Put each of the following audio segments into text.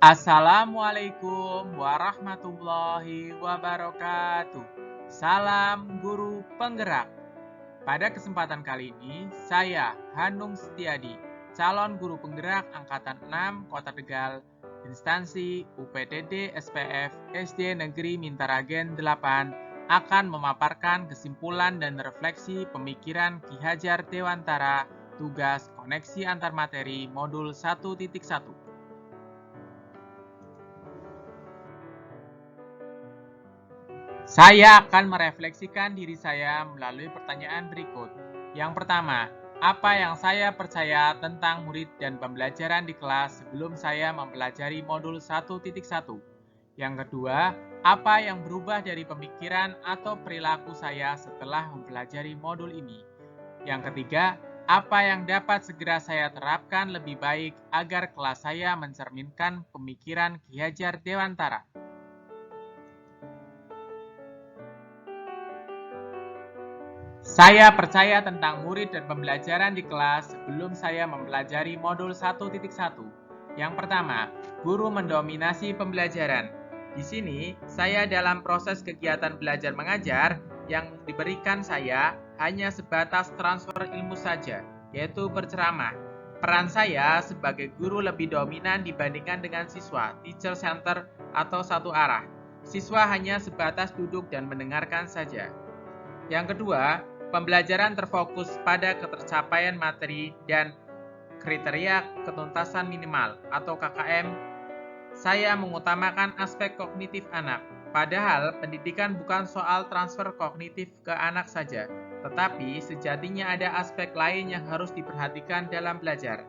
Assalamualaikum warahmatullahi wabarakatuh. Salam guru penggerak. Pada kesempatan kali ini, saya Hanung Setiadi, calon guru penggerak angkatan 6 Kota Tegal, instansi UPTD SPF SD Negeri Mintaragen 8, akan memaparkan kesimpulan dan refleksi pemikiran Ki Hajar Dewantara, tugas koneksi antar materi modul 1.1. Saya akan merefleksikan diri saya melalui pertanyaan berikut. Yang pertama, apa yang saya percaya tentang murid dan pembelajaran di kelas sebelum saya mempelajari modul 1.1? Yang kedua, apa yang berubah dari pemikiran atau perilaku saya setelah mempelajari modul ini? Yang ketiga, apa yang dapat segera saya terapkan lebih baik agar kelas saya mencerminkan pemikiran Ki Hajar Dewantara? Saya percaya tentang murid dan pembelajaran di kelas sebelum saya mempelajari modul 1.1. Yang pertama, guru mendominasi pembelajaran. Di sini, saya dalam proses kegiatan belajar mengajar yang diberikan saya hanya sebatas transfer ilmu saja, yaitu berceramah. Peran saya sebagai guru lebih dominan dibandingkan dengan siswa, teacher center atau satu arah. Siswa hanya sebatas duduk dan mendengarkan saja. Yang kedua, pembelajaran terfokus pada ketercapaian materi dan kriteria ketuntasan minimal atau KKM. Saya mengutamakan aspek kognitif anak, padahal pendidikan bukan soal transfer kognitif ke anak saja, tetapi sejatinya ada aspek lain yang harus diperhatikan dalam belajar.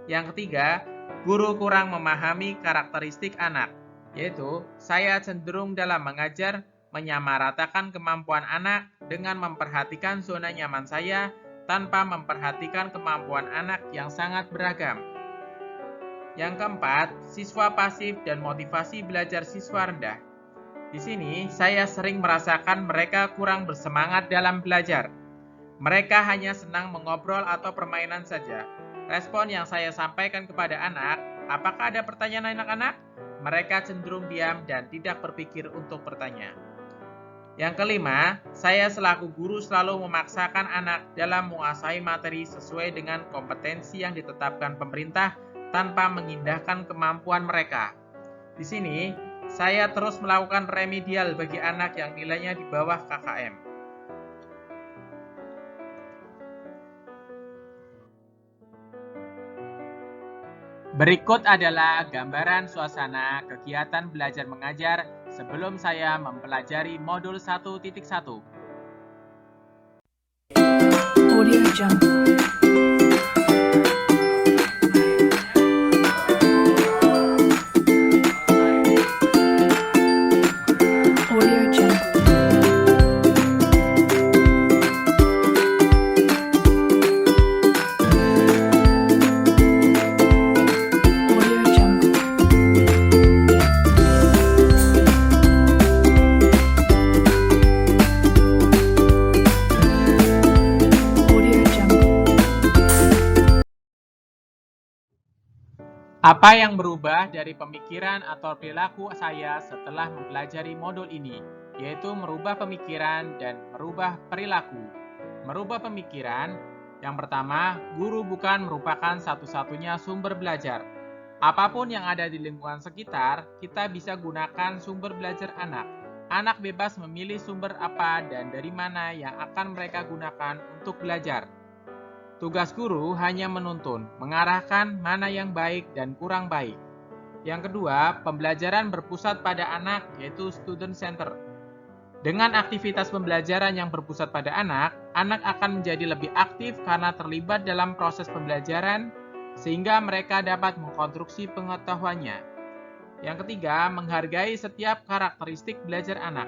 Yang ketiga, guru kurang memahami karakteristik anak, yaitu saya cenderung dalam mengajar menyamaratakan kemampuan anak dengan memperhatikan zona nyaman saya tanpa memperhatikan kemampuan anak yang sangat beragam. Yang keempat, siswa pasif dan motivasi belajar siswa rendah. Di sini, saya sering merasakan mereka kurang bersemangat dalam belajar. Mereka hanya senang mengobrol atau permainan saja. Respon yang saya sampaikan kepada anak, apakah ada pertanyaan anak-anak? Mereka cenderung diam dan tidak berpikir untuk bertanya. Yang kelima, saya selaku guru selalu memaksakan anak dalam menguasai materi sesuai dengan kompetensi yang ditetapkan pemerintah tanpa mengindahkan kemampuan mereka. Di sini, saya terus melakukan remedial bagi anak yang nilainya di bawah KKM. Berikut adalah gambaran suasana kegiatan belajar mengajar sebelum saya mempelajari modul 1.1. Audio Jungle. Audio Jungle. Audio Jungle. Audio Jungle. Apa yang berubah dari pemikiran atau perilaku saya setelah mempelajari modul ini, yaitu merubah pemikiran dan merubah perilaku. Merubah pemikiran, yang pertama, guru bukan merupakan satu-satunya sumber belajar. Apapun yang ada di lingkungan sekitar, kita bisa gunakan sumber belajar anak. Anak bebas memilih sumber apa dan dari mana yang akan mereka gunakan untuk belajar. Tugas guru hanya menuntun, mengarahkan mana yang baik dan kurang baik. Yang kedua, pembelajaran berpusat pada anak, yaitu student center. Dengan aktivitas pembelajaran yang berpusat pada anak akan menjadi lebih aktif karena terlibat dalam proses pembelajaran, sehingga mereka dapat mengkonstruksi pengetahuannya. Yang ketiga, menghargai setiap karakteristik belajar anak.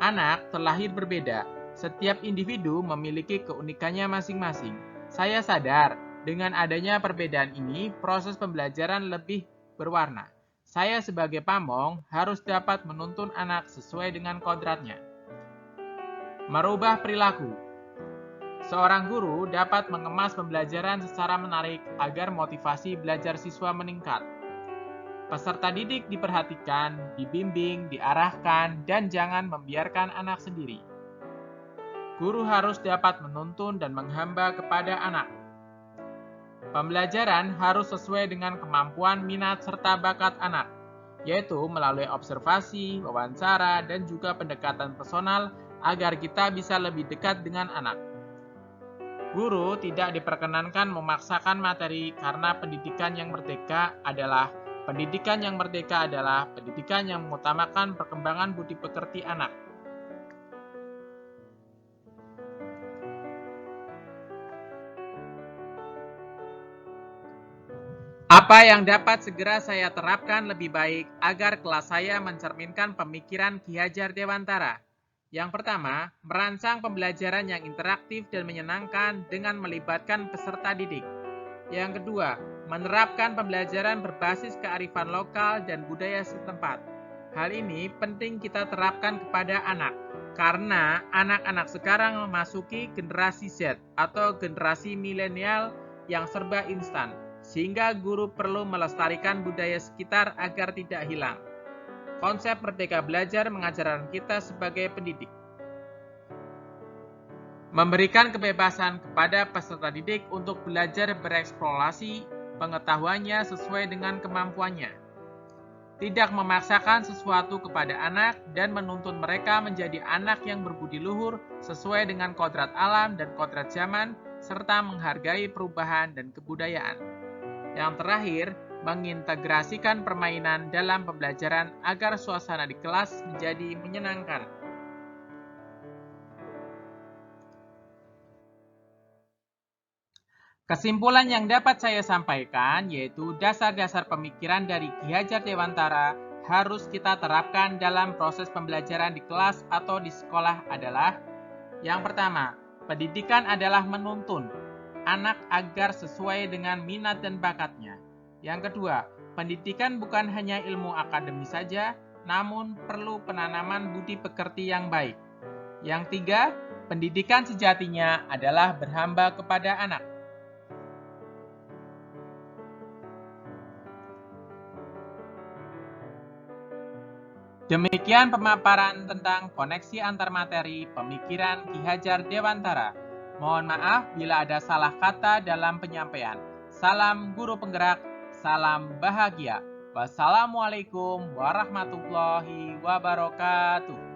Anak terlahir berbeda. Setiap individu memiliki keunikannya masing-masing. Saya sadar, dengan adanya perbedaan ini, proses pembelajaran lebih berwarna. Saya sebagai pamong harus dapat menuntun anak sesuai dengan kodratnya. Merubah perilaku. Seorang guru dapat mengemas pembelajaran secara menarik agar motivasi belajar siswa meningkat. Peserta didik diperhatikan, dibimbing, diarahkan, dan jangan membiarkan anak sendiri. Guru harus dapat menuntun dan menghamba kepada anak. Pembelajaran harus sesuai dengan kemampuan, minat, serta bakat anak, yaitu melalui observasi, wawancara, dan juga pendekatan personal agar kita bisa lebih dekat dengan anak. Guru tidak diperkenankan memaksakan materi karena pendidikan yang merdeka adalah pendidikan yang mengutamakan perkembangan budi pekerti anak. Apa yang dapat segera saya terapkan lebih baik agar kelas saya mencerminkan pemikiran Ki Hajar Dewantara? Yang pertama, merancang pembelajaran yang interaktif dan menyenangkan dengan melibatkan peserta didik. Yang kedua, menerapkan pembelajaran berbasis kearifan lokal dan budaya setempat. Hal ini penting kita terapkan kepada anak, karena anak-anak sekarang memasuki generasi Z atau generasi milenial yang serba instan, sehingga guru perlu melestarikan budaya sekitar agar tidak hilang. Konsep Merdeka Belajar mengajarkan kita sebagai pendidik. Memberikan kebebasan kepada peserta didik untuk belajar bereksplorasi pengetahuannya sesuai dengan kemampuannya. Tidak memaksakan sesuatu kepada anak dan menuntun mereka menjadi anak yang berbudi luhur sesuai dengan kodrat alam dan kodrat zaman, serta menghargai perubahan dan kebudayaan. Yang terakhir, mengintegrasikan permainan dalam pembelajaran agar suasana di kelas menjadi menyenangkan. Kesimpulan yang dapat saya sampaikan yaitu dasar-dasar pemikiran dari Ki Hajar Dewantara harus kita terapkan dalam proses pembelajaran di kelas atau di sekolah adalah: yang pertama, pendidikan adalah menuntun anak agar sesuai dengan minat dan bakatnya. Yang kedua, pendidikan bukan hanya ilmu akademis saja, namun perlu penanaman budi pekerti yang baik. Yang tiga, pendidikan sejatinya adalah berhamba kepada anak. Demikian pemaparan tentang koneksi antar materi pemikiran Ki Hajar Dewantara. Mohon maaf bila ada salah kata dalam penyampaian. Salam guru penggerak, salam bahagia. Wassalamualaikum warahmatullahi wabarakatuh.